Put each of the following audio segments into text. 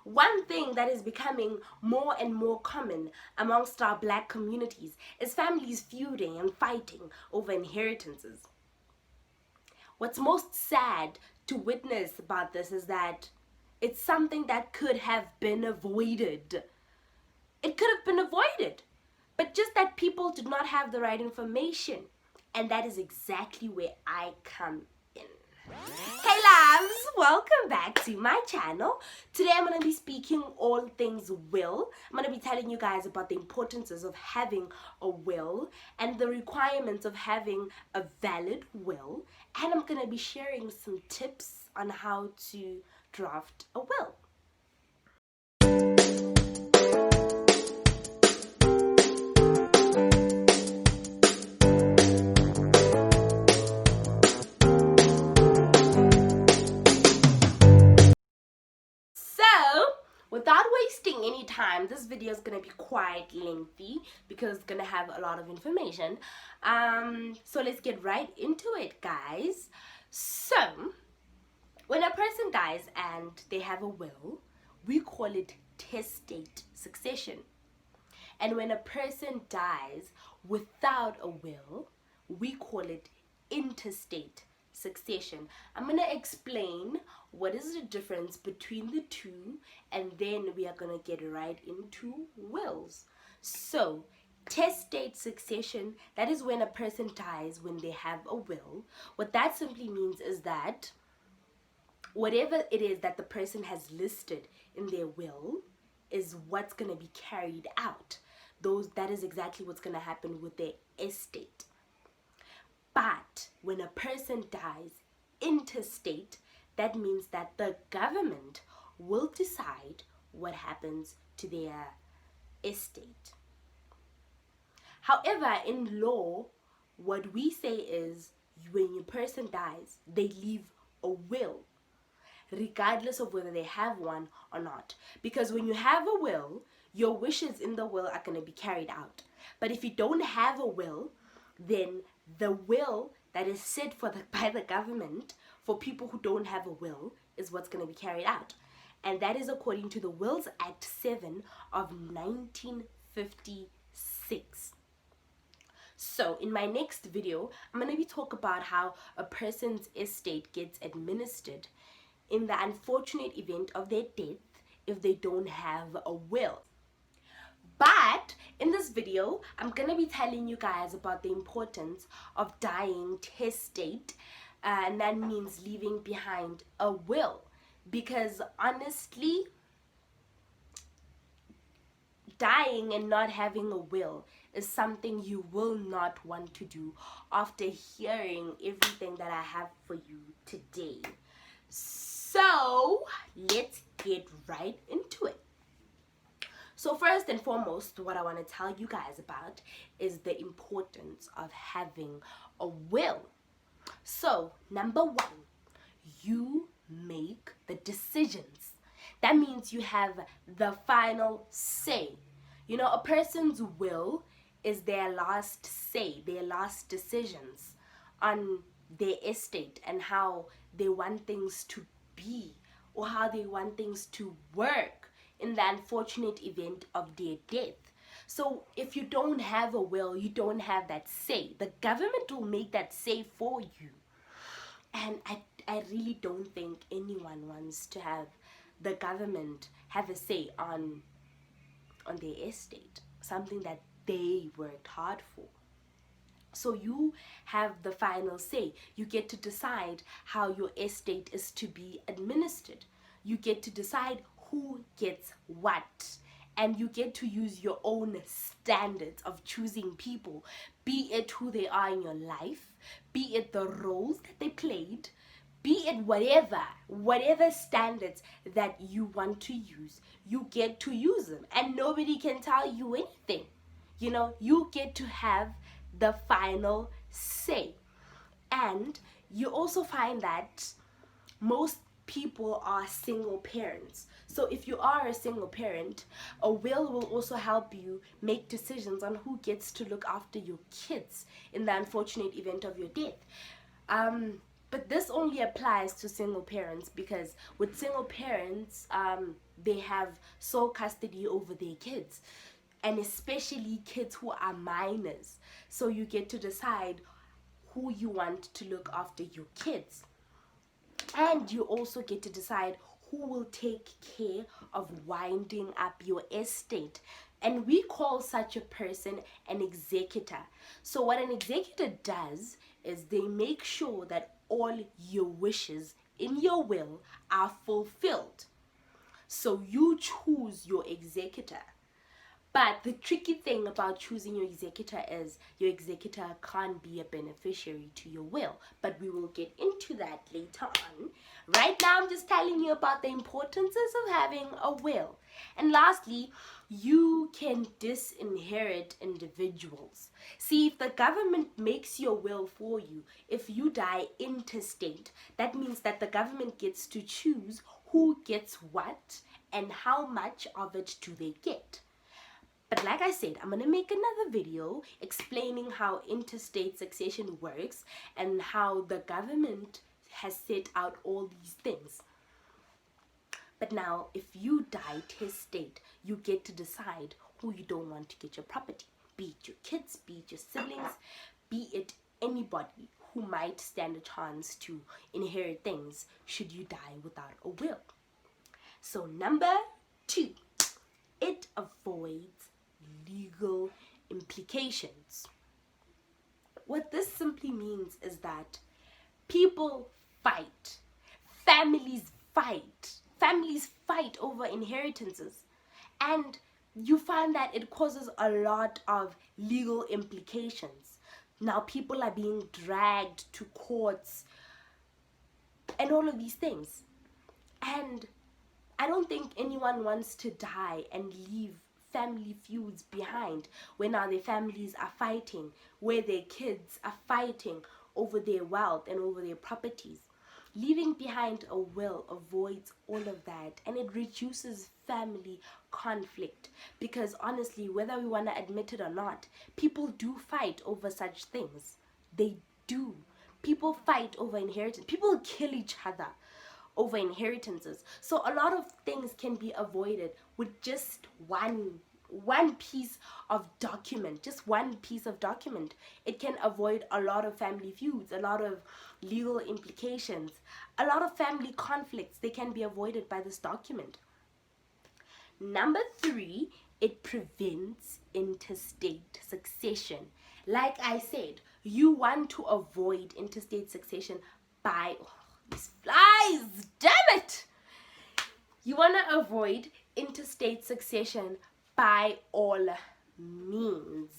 One thing that is becoming more and more common amongst our black communities is families feuding and fighting over inheritances. What's most sad to witness about this is that it's something that could have been avoided. It could have been avoided, but just that people did not have the right information. And that is exactly where I come in. Hey loves, welcome back to my channel. Today I'm going to be speaking all things will. I'm going to be telling you guys about the importances of having a will and the requirements of having a valid will. And I'm going to be sharing some tips on how to draft a will. Without wasting any time, this video is going to be quite lengthy because it's going to have a lot of information. So let's get right into it, guys. So, when a person dies and they have a will, we call it testate succession. And when a person dies without a will, we call it intestate succession. I'm going to explain what is the difference between the two, and then we are going to get right into wills. So, testate succession, that is when a person dies when they have a will. What that simply means is that whatever it is that the person has listed in their will is what's going to be carried out. That is exactly what's going to happen with their estate. But when a person dies intestate, that means that the government will decide what happens to their estate. However, in law, what we say is when a person dies, they leave a will, regardless of whether they have one or not. Because when you have a will, your wishes in the will are going to be carried out. But if you don't have a will, then the will that is set by the government for people who don't have a will is what's going to be carried out. And that is according to the Wills Act 7 of 1956. So in my next video, I'm going to be talking about how a person's estate gets administered in the unfortunate event of their death if they don't have a will. But in this video, I'm going to be telling you guys about the importance of dying testate, and that means leaving behind a will. Because honestly, dying and not having a will is something you will not want to do after hearing everything that I have for you today. So let's get right into it. So first and foremost, what I want to tell you guys about is the importance of having a will. So number one, you make the decisions. That means you have the final say. You know, a person's will is their last say, their last decisions on their estate and how they want things to be or how they want things to work in the unfortunate event of their death. So if you don't have a will, you don't have that say. The government will make that say for you. And I really don't think anyone wants to have the government have a say on their estate, something that they worked hard for. So you have the final say. You get to decide how your estate is to be administered. You get to decide who gets what, and you get to use your own standards of choosing people, be it who they are in your life, be it the roles that they played, be it whatever standards that you want to use, you get to use them, and nobody can tell you anything. You know, you get to have the final say. And you also find that most people are single parents. So if you are a single parent, a will also help you make decisions on who gets to look after your kids in the unfortunate event of your death. But this only applies to single parents, because with single parents, they have sole custody over their kids, and especially kids who are minors. So you get to decide who you want to look after your kids. And you also get to decide who will take care of winding up your estate. And we call such a person an executor. So what an executor does is they make sure that all your wishes in your will are fulfilled. So you choose your executor. But the tricky thing about choosing your executor is your executor can't be a beneficiary to your will. But we will get into that later on. Right now, I'm just telling you about the importances of having a will. And lastly, you can disinherit individuals. See, if the government makes your will for you, if you die intestate, that means that the government gets to choose who gets what and how much of it do they get. But like I said, I'm going to make another video explaining how intestate succession works and how the government has set out all these things. But now, if you die testate, you get to decide who you don't want to get your property. Be it your kids, be it your siblings, be it anybody who might stand a chance to inherit things should you die without a will. So number 2, it avoids legal implications. What this simply means is that people fight, families fight over inheritances, and you find that it causes a lot of legal implications. Now people are being dragged to courts and all of these things, and I don't think anyone wants to die and leave family feuds behind, where now their families are fighting, where their kids are fighting over their wealth and over their properties. Leaving behind a will avoids all of that, and it reduces family conflict, because honestly, whether we want to admit it or not, people do fight over such things. They do. People fight over inheritance. People kill each other over inheritances. So a lot of things can be avoided with just one piece of document. Just one piece of document. It can avoid a lot of family feuds, a lot of legal implications, a lot of family conflicts. They can be avoided by this document. Number 3, it prevents interstate succession. Like I said, you want to avoid interstate succession by these flies, damn it! You want to avoid interstate succession by all means.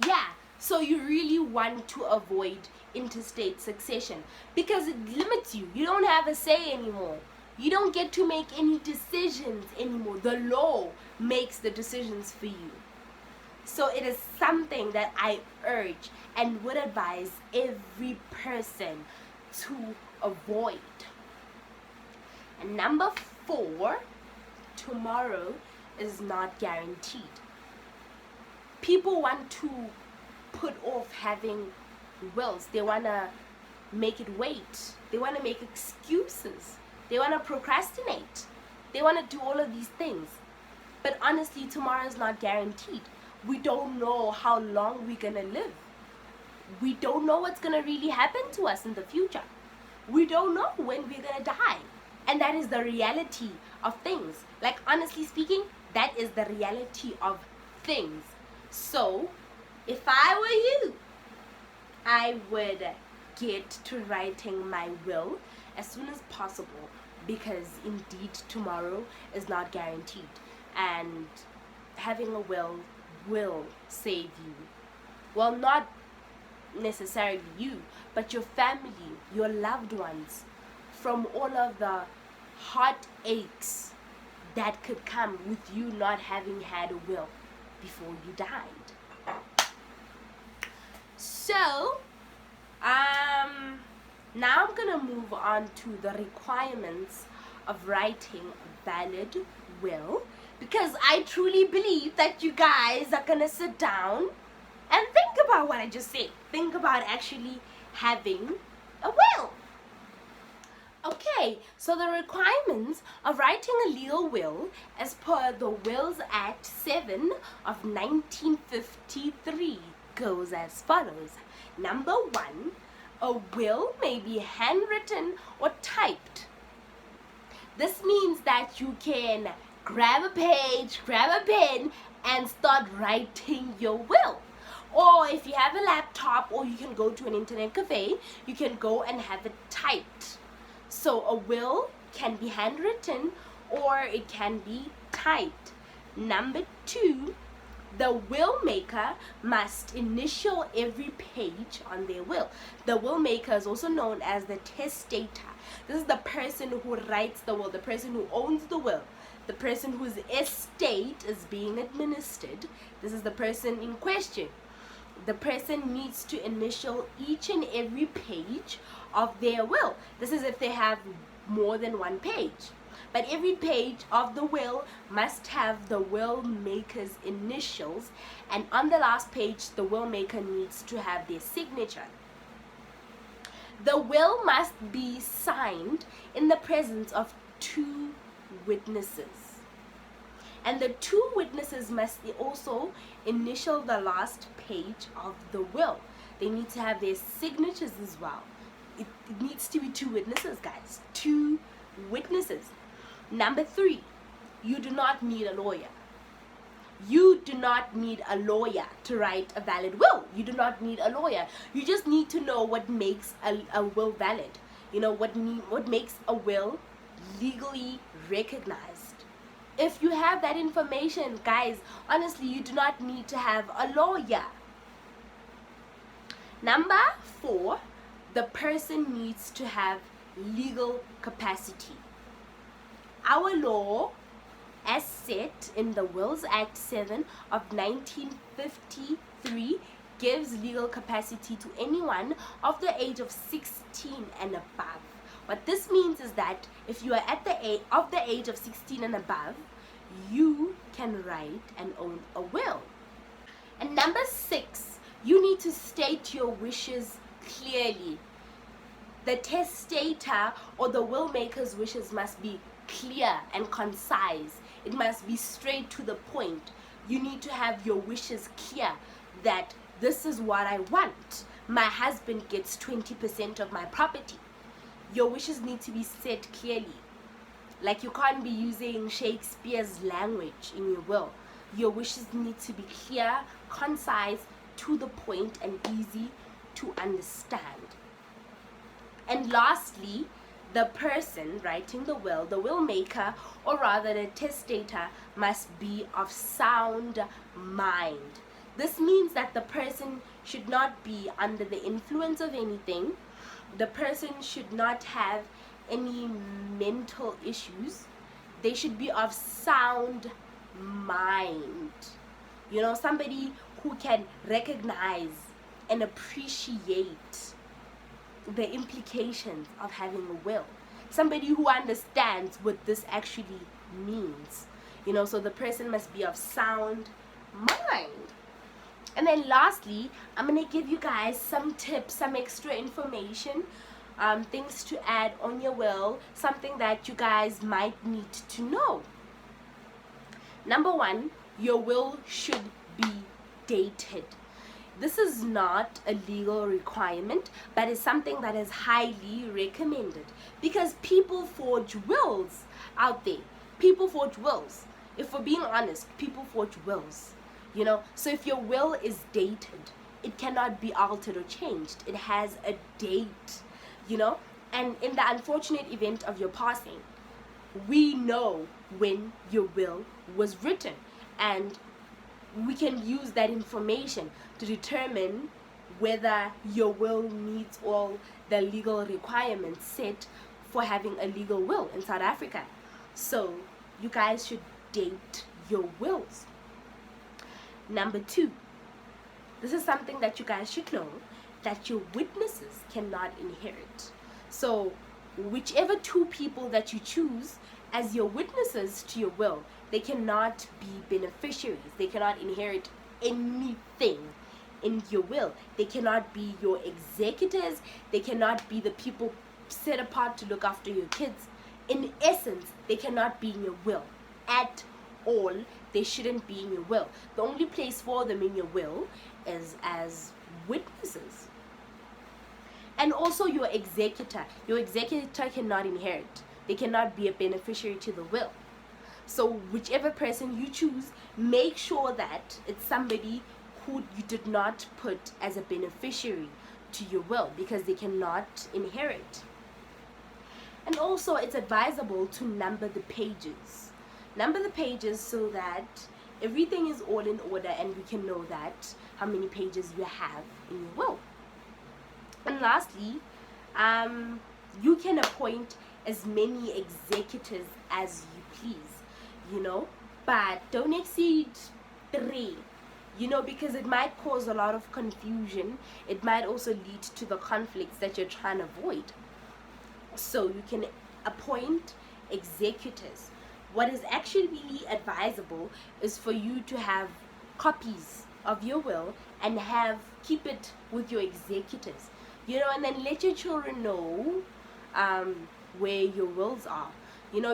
Yeah, so you really want to avoid interstate succession because it limits you. You don't have a say anymore. You don't get to make any decisions anymore. The law makes the decisions for you. So it is something that I urge and would advise every person to avoid. And number 4, tomorrow is not guaranteed. People want to put off having wills. They want to make it wait. They want to make excuses. They want to procrastinate. They want to do all of these things. But honestly, tomorrow is not guaranteed. We don't know how long we're going to live. We don't know what's going to really happen to us in the future. We don't know when we're going to die. And that is the reality of things. Like, honestly speaking, that is the reality of things. So, if I were you, I would get to writing my will as soon as possible, because indeed tomorrow is not guaranteed. And having a will save you. Well, not necessarily you, but your family, your loved ones, from all of the heartaches that could come with you not having had a will before you died. So, now I'm gonna move on to the requirements of writing a valid will, because I truly believe that you guys are gonna sit down and think about what I just said. Think about actually having a will. Okay, so the requirements of writing a legal will as per the Wills Act 7 of 1953 goes as follows. Number 1, a will may be handwritten or typed. This means that you can grab a page, grab a pen, and start writing your will. Or if you have a laptop, or you can go to an internet cafe, you can go and have it typed. So a will can be handwritten or it can be typed. Number 2, the will maker must initial every page on their will. The will maker is also known as the testator. This is the person who writes the will, the person who owns the will, the person whose estate is being administered. This is the person in question. The person needs to initial each and every page of their will. This is if they have more than one page. But every page of the will must have the will maker's initials, and on the last page the will maker needs to have their signature. The will must be signed in the presence of 2 witnesses. And the 2 witnesses must also initial the last page of the will. They need to have their signatures as well. It needs to be 2 witnesses, guys. 2 witnesses. Number 3, you do not need a lawyer. You do not need a lawyer to write a valid will. You do not need a lawyer. You just need to know what makes a will valid. You know, what makes a will legally recognized. If you have that information, guys, honestly, you do not need to have a lawyer. Number 4, the person needs to have legal capacity. Our law, as set in the Wills Act 7 of 1953, gives legal capacity to anyone of the age of 16 and above. What this means is that if you are at the age of 16 and above, you can write and own a will. And number 6, you need to state your wishes clearly. The testator or the will maker's wishes must be clear and concise. It must be straight to the point. You need to have your wishes clear, that this is what I want. My husband gets 20% of my property. Your wishes need to be said clearly. Like, you can't be using Shakespeare's language in your will. Your wishes need to be clear, concise, to the point, and easy to understand. And lastly, the person writing the will maker, or rather the testator, must be of sound mind. This means that the person should not be under the influence of anything. The person should not have any mental issues. They should be of sound mind. You know, somebody who can recognize and appreciate the implications of having a will. Somebody who understands what this actually means. You know, so the person must be of sound mind. And then lastly, I'm going to give you guys some tips, some extra information, things to add on your will, something that you guys might need to know. Number 1, your will should be dated. This is not a legal requirement, but is something that is highly recommended, because people forge wills out there. People forge wills. If we're being honest, people forge wills. You know, so if your will is dated, it cannot be altered or changed. It has a date, you know, and in the unfortunate event of your passing, we know when your will was written, and we can use that information to determine whether your will meets all the legal requirements set for having a legal will in South Africa. So you guys should date your wills. Number 2, this is something that you guys should know, that your witnesses cannot inherit. So whichever 2 people that you choose as your witnesses to your will, they cannot be beneficiaries. They cannot inherit anything in your will. They cannot be your executors. They cannot be the people set apart to look after your kids, in essence, they cannot be in your will at all. They shouldn't be in your will. The only place for them in your will is as witnesses. And also your executor. Your executor cannot inherit. They cannot be a beneficiary to the will. So whichever person you choose, make sure that it's somebody who you did not put as a beneficiary to your will, because they cannot inherit. And also it's advisable to number the pages. Number the pages so that everything is all in order and we can know that how many pages you have in your will. And lastly, you can appoint as many executors as you please, but don't exceed 3, because it might cause a lot of confusion. It might also lead to the conflicts that you're trying to avoid. So you can appoint executors. What is actually really advisable is for you to have copies of your will and keep it with your executors, and then let your children know where your wills are,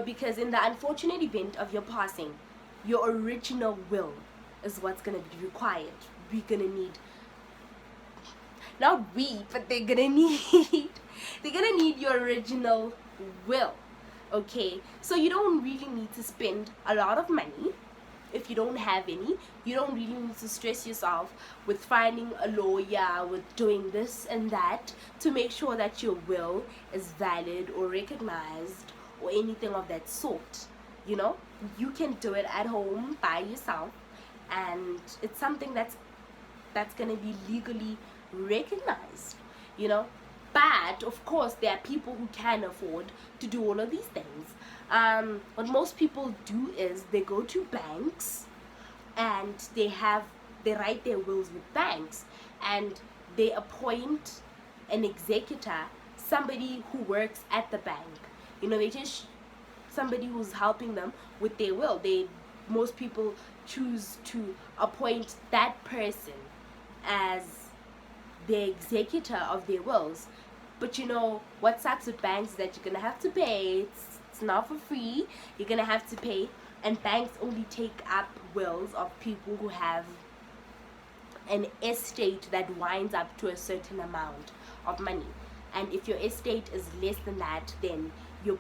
because in the unfortunate event of your passing, your original will is what's going to be required. We're going to need, not we, but they're going to need your original will. Okay, so you don't really need to spend a lot of money if you don't have any. You don't really need to stress yourself with finding a lawyer, with doing this and that to make sure that your will is valid or recognized or anything of that sort. You can do it at home by yourself, and it's something that's going to be legally recognized. But of course there are people who can afford to do all of these things. What most people do is they go to banks and they write their wills with banks, and they appoint an executor, somebody who works at the bank. They just somebody who's helping them with their will. Most people choose to appoint that person as the executor of their wills. But what sucks with banks is that you're gonna have to pay. It's not for free. You're gonna have to pay, and banks only take up wills of people who have an estate that winds up to a certain amount of money. And if your estate is less than that, then the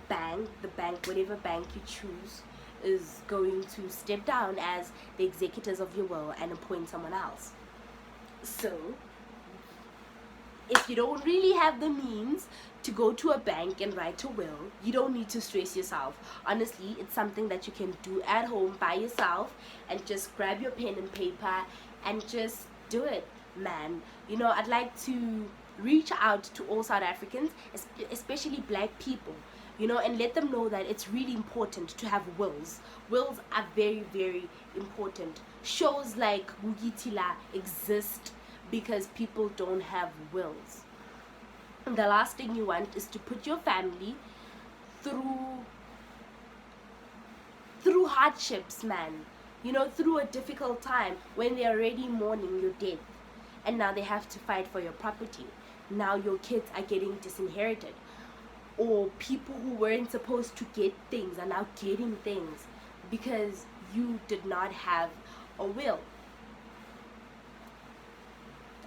bank, whatever bank you choose, is going to step down as the executors of your will and appoint someone else. So if you don't really have the means to go to a bank and write a will, you don't need to stress yourself. Honestly, it's something that you can do at home by yourself, and just grab your pen and paper and just do it, man. I'd like to reach out to all South Africans, especially black people, and let them know that it's really important to have wills. Wills are very, very important. Shows like Gugitila exist because people don't have wills. And the last thing you want is to put your family through hardships, man. Through a difficult time when they're already mourning your death, and now they have to fight for your property. Now your kids are getting disinherited, or people who weren't supposed to get things are now getting things because you did not have a will.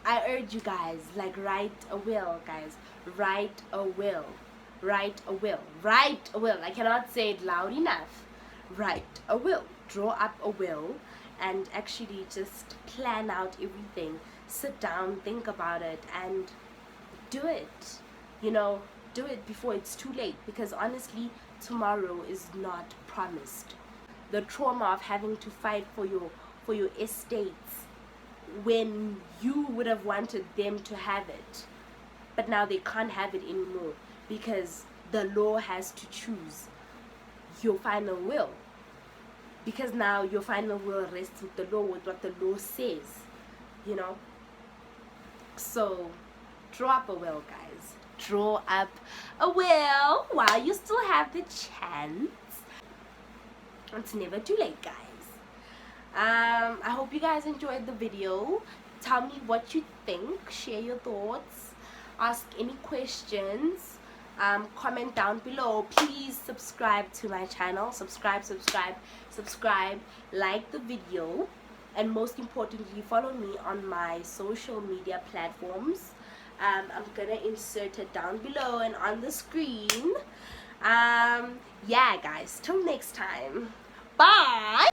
I urge you guys, write a will, guys. Write a will. Write a will. Write a will. I cannot say it loud enough. Write a will. Draw up a will and actually just plan out everything. Sit down, think about it, and do it. Do it before it's too late, because honestly, tomorrow is not promised. The trauma of having to fight for your estates when you would have wanted them to have it, but now they can't have it anymore because the law has to choose your final will, because now your final will rests with the law, with what the law says. So draw up a will, guys. Draw up a will while you still have the chance. It's never too late, guys. I hope you guys enjoyed the video. Tell me what you think. Share your thoughts. Ask any questions. comment down below. Please subscribe to my channel. Subscribe, like the video, and most importantly, follow me on my social media platforms. I'm gonna insert it down below and on the screen. Yeah, guys, till next time. Bye.